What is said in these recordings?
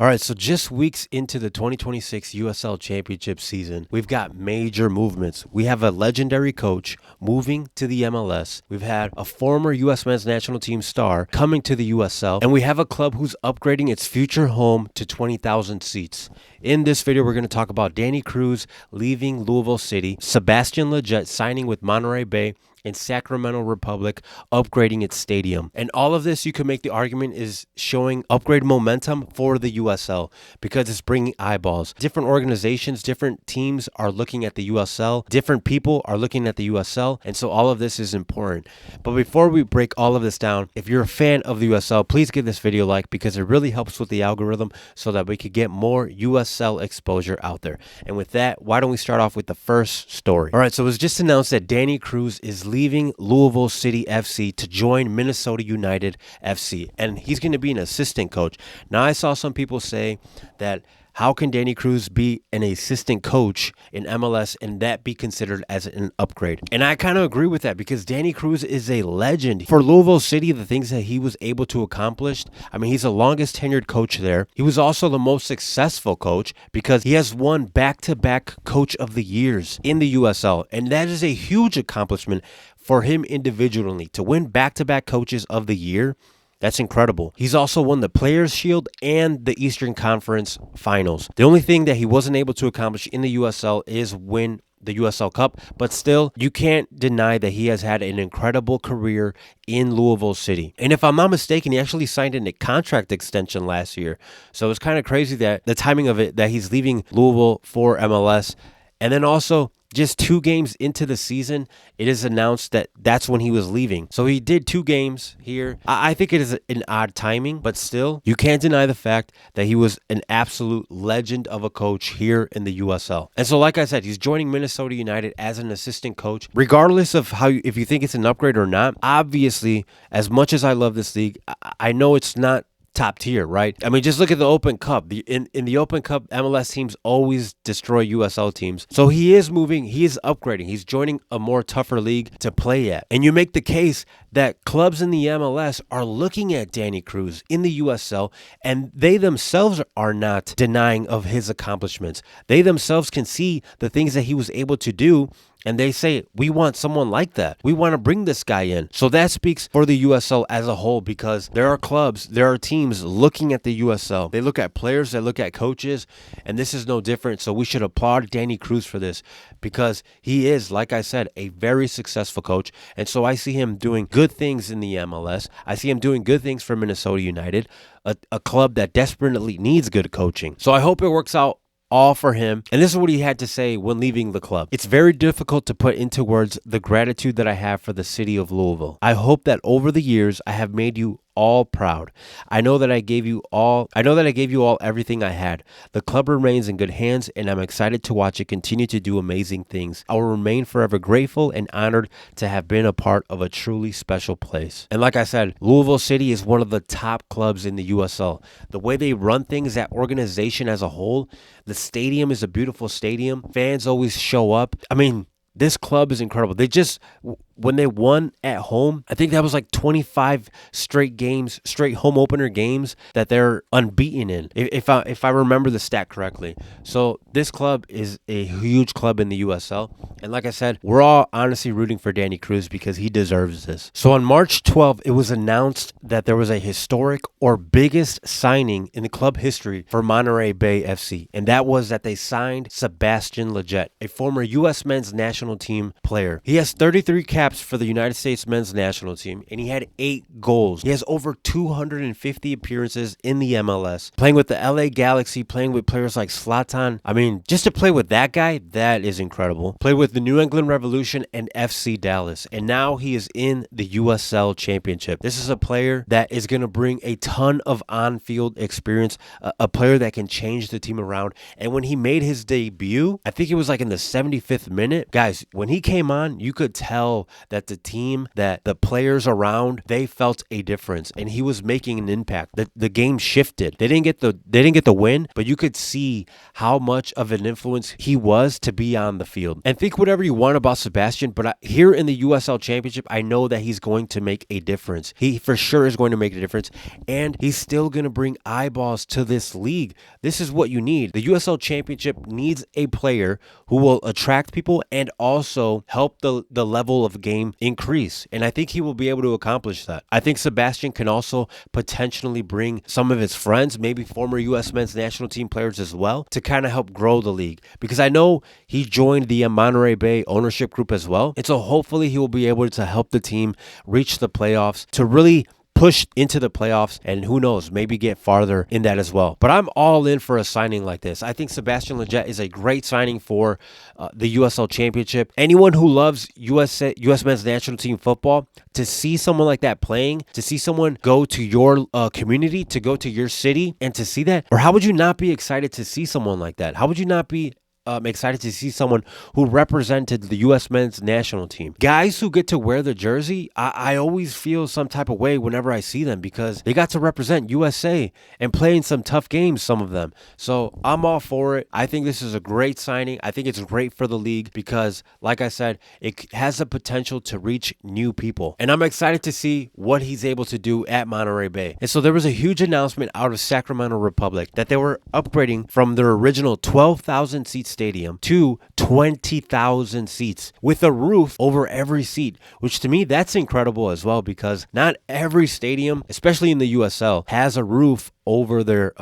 All right, so just weeks into the 2026 USL Championship season, we've got major movements. We have a legendary coach moving to the MLS. We've had a former U.S. men's national team star coming to the USL, and we have a club who's upgrading its future home to 20,000 seats. In this video, we're going to talk about Danny Cruz leaving Louisville City, Sebastian Lletget signing with Monterey Bay, and Sacramento Republic upgrading its stadium. And all of this, you can make the argument, is showing upgrade momentum for the USL because it's bringing eyeballs. Different organizations, different teams are looking at the USL. Different people are looking at the USL. And so all of this is important. But before we break all of this down, if you're a fan of the USL, please give this video a like because it really helps with the algorithm so that we could get more USL exposure out there. And with that, why don't we start off with the first story? All right, so it was just announced that Danny Cruz is leaving Louisville City FC to join Minnesota United FC, and he's going to be an assistant coach. Now, I saw some people say that how can Danny Cruz be an assistant coach in MLS and that be considered as an upgrade? And I kind of agree with that because Danny Cruz is a legend. For Louisville City, the things that he was able to accomplish, I mean, he's the longest tenured coach there. He was also the most successful coach because he has won back-to-back Coach of the Years in the USL. And that is a huge accomplishment for him individually. To win back-to-back Coaches of the Year, that's incredible. He's also won the Players' Shield and the Eastern Conference Finals. The only thing that he wasn't able to accomplish in the USL is win the USL Cup, but still, you can't deny that he has had an incredible career in Louisville City. And if I'm not mistaken, he actually signed a contract extension last year. So it's kind of crazy that the timing of it, that he's leaving Louisville for MLS. And then also, just 2 games into the season, it is announced that that's when he was leaving. So he did 2 games here. I think it is an odd timing, but still, you can't deny the fact that he was an absolute legend of a coach here in the USL. And so, like I said, he's joining Minnesota United as an assistant coach. Regardless of if you think it's an upgrade or not, obviously, as much as I love this league, I know it's not top tier, right? I mean, just look at the Open Cup. In the Open Cup, MLS teams always destroy USL teams. So he is moving, he is upgrading. He's joining a more tougher league to play at. And you make the case that clubs in the MLS are looking at Danny Cruz in the USL, and they themselves are not denying of his accomplishments. They themselves can see the things that he was able to do, and they say, we want someone like that. We want to bring this guy in. So that speaks for the USL as a whole because there are clubs, there are teams looking at the USL. They look at players, they look at coaches, and this is no different. So we should applaud Danny Cruz for this because he is, like I said, a very successful coach. And so I see him doing good things in the MLS. I see him doing good things for Minnesota United, a club that desperately needs good coaching. So I hope it works out all for him. And this is what he had to say when leaving the club. It's very difficult to put into words the gratitude that I have for the city of Louisville. I hope that over the years I have made you all proud. I know that I gave you all everything I had. The club remains in good hands and I'm excited to watch it continue to do amazing things. I will remain forever grateful and honored to have been a part of a truly special place. And like I said, Louisville City is one of the top clubs in the USL. The way they run things, that organization as a whole, the stadium is a beautiful stadium. Fans always show up. I mean, this club is incredible. They just, when they won at home, I think that was like 25 straight home opener games that they're unbeaten in, if I remember the stat correctly. So this club is a huge club in the USL. And like I said, we're all honestly rooting for Danny Cruz because he deserves this. So on March 12th, it was announced that there was a historic or biggest signing in the club history for Monterey Bay FC. And that was that they signed Sebastian Lletget, a former U.S. men's national team player. He has 33 caps for the United States men's national team, and he had 8 goals. He has over 250 appearances in the MLS, playing with the LA Galaxy, playing with players like Zlatan. I mean, just to play with that guy, that is incredible. Played with the New England Revolution and FC Dallas, and now he is in the USL Championship. This is a player that is going to bring a ton of on-field experience, a player that can change the team around. And when he made his debut, I think it was like in the 75th minute, guys, when he came on, you could tell that the team, that the players around, they felt a difference, and he was making an impact. The game shifted. They didn't get the win, but you could see how much of an influence he was to be on the field. And think whatever you want about Sebastian, but here in the USL Championship, I know that he's going to make a difference. He for sure is going to make a difference, and he's still going to bring eyeballs to this league. This is what you need. The USL Championship needs a player who will attract people and also help the level of game increase. And I think he will be able to accomplish that. I think Sebastian can also potentially bring some of his friends, maybe former U.S. men's national team players as well, to kind of help grow the league. Because I know he joined the Monterey Bay ownership group as well. And so hopefully he will be able to help the team reach the playoffs, to really push into the playoffs, and who knows, maybe get farther in that as well. But I'm all in for a signing like this. I think Sebastian Lletget is a great signing for the USL Championship. Anyone who loves US men's national team football, to see someone like that playing, to see someone go to your community, to go to your city, and to see that, or how would you not be excited to see someone like that? How would you not be excited to see someone who represented the U.S. men's national team? Guys who get to wear the jersey, I always feel some type of way whenever I see them, because they got to represent USA and play in some tough games, some of them. So I'm all for it. I think this is a great signing. I think it's great for the league because, like I said, it has the potential to reach new people. And I'm excited to see what he's able to do at Monterey Bay. And so there was a huge announcement out of Sacramento Republic that they were upgrading from their original 12,000 seat stadium to 20,000 seats with a roof over every seat, which to me, that's incredible as well, because not every stadium, especially in the USL, has a roof over their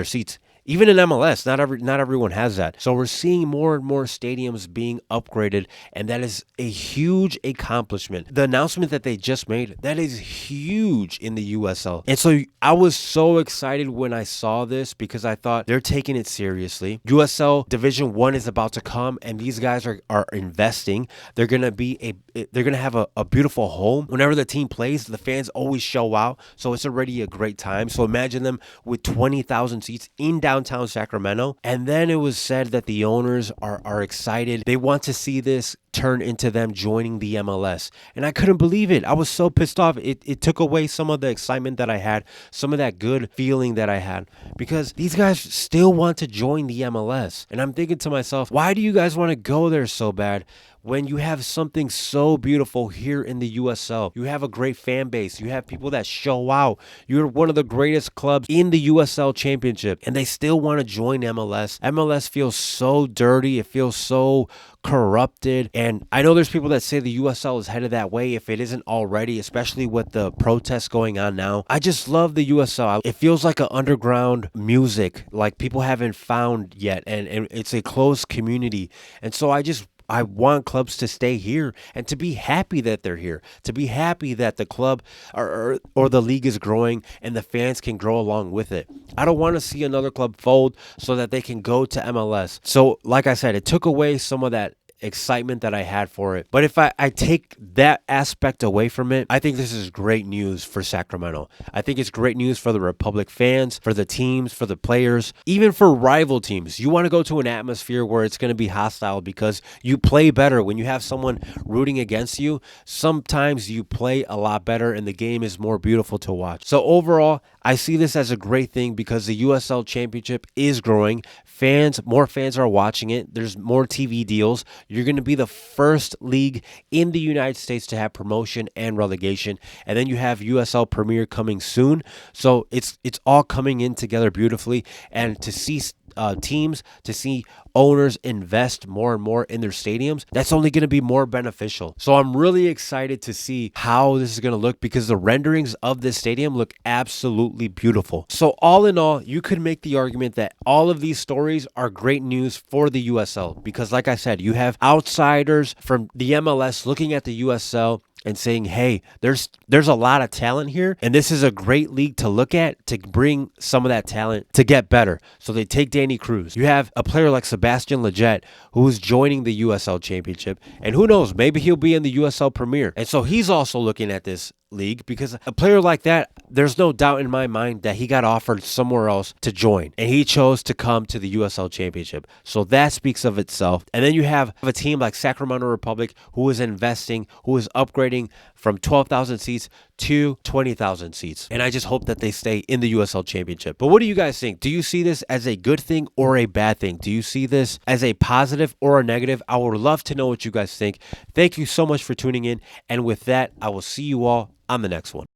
seats. Even in MLS, not everyone has that. So we're seeing more and more stadiums being upgraded, and that is a huge accomplishment. The announcement that they just made, that is huge in the USL. And so I was so excited when I saw this, because I thought they're taking it seriously. USL Division 1 is about to come, and these guys are investing. They're going to have a beautiful home. Whenever the team plays, the fans always show out. So it's already a great time. So imagine them with 20,000 seats in downtown Sacramento. And then it was said that the owners are excited. They want to see this turn into them joining the MLS. And I couldn't believe it. I was so pissed off. It took away some of the excitement that I had, some of that good feeling that I had, because these guys still want to join the MLS. And I'm thinking to myself, why do you guys want to go there so bad when you have something so beautiful here in the USL? You have a great fan base. You have people that show out. You're one of the greatest clubs in the USL Championship, and they still want to join MLS. MLS feels so dirty. It feels so corrupted. And I know there's people that say the USL is headed that way if it isn't already, especially with the protests going on now. I just love the USL. It feels like an underground music, like people haven't found yet, and it's a close community. And so I want clubs to stay here and to be happy that they're here, to be happy that the club or the league is growing and the fans can grow along with it. I don't want to see another club fold so that they can go to MLS. So like I said, it took away some of that excitement that I had for it. But if I take that aspect away from it, I think this is great news for Sacramento. I think it's great news for the Republic fans, for the teams, for the players, even for rival teams. You want to go to an atmosphere where it's going to be hostile because you play better. When you have someone rooting against you, sometimes you play a lot better and the game is more beautiful to watch. So overall, I see this as a great thing because the USL Championship is growing. More fans are watching it. There's more TV deals. You're going to be the first league in the United States to have promotion and relegation. And then you have USL Premier coming soon. So it's all coming in together beautifully. And to see teams, to see owners invest more and more in their stadiums, that's only going to be more beneficial. So I'm really excited to see how this is going to look because the renderings of this stadium look absolutely beautiful. So all in all, you could make the argument that all of these stories are great news for the USL because, like I said, you have outsiders from the MLS looking at the USL and saying, hey, there's a lot of talent here, and this is a great league to look at to bring some of that talent to get better. So they take Danny Cruz. You have a player like Sebastian Lletget who's joining the USL Championship, and who knows, maybe he'll be in the USL Premier. And so he's also looking at this league, because a player like that, there's no doubt in my mind that he got offered somewhere else to join, and he chose to come to the USL Championship. So that speaks of itself. And then you have a team like Sacramento Republic, who is investing, who is upgrading from 12,000 seats to 20,000 seats. And I just hope that they stay in the USL Championship. But what do you guys think? Do you see this as a good thing or a bad thing? Do you see this as a positive or a negative? I would love to know what you guys think. Thank you so much for tuning in. And with that, I will see you all on the next one.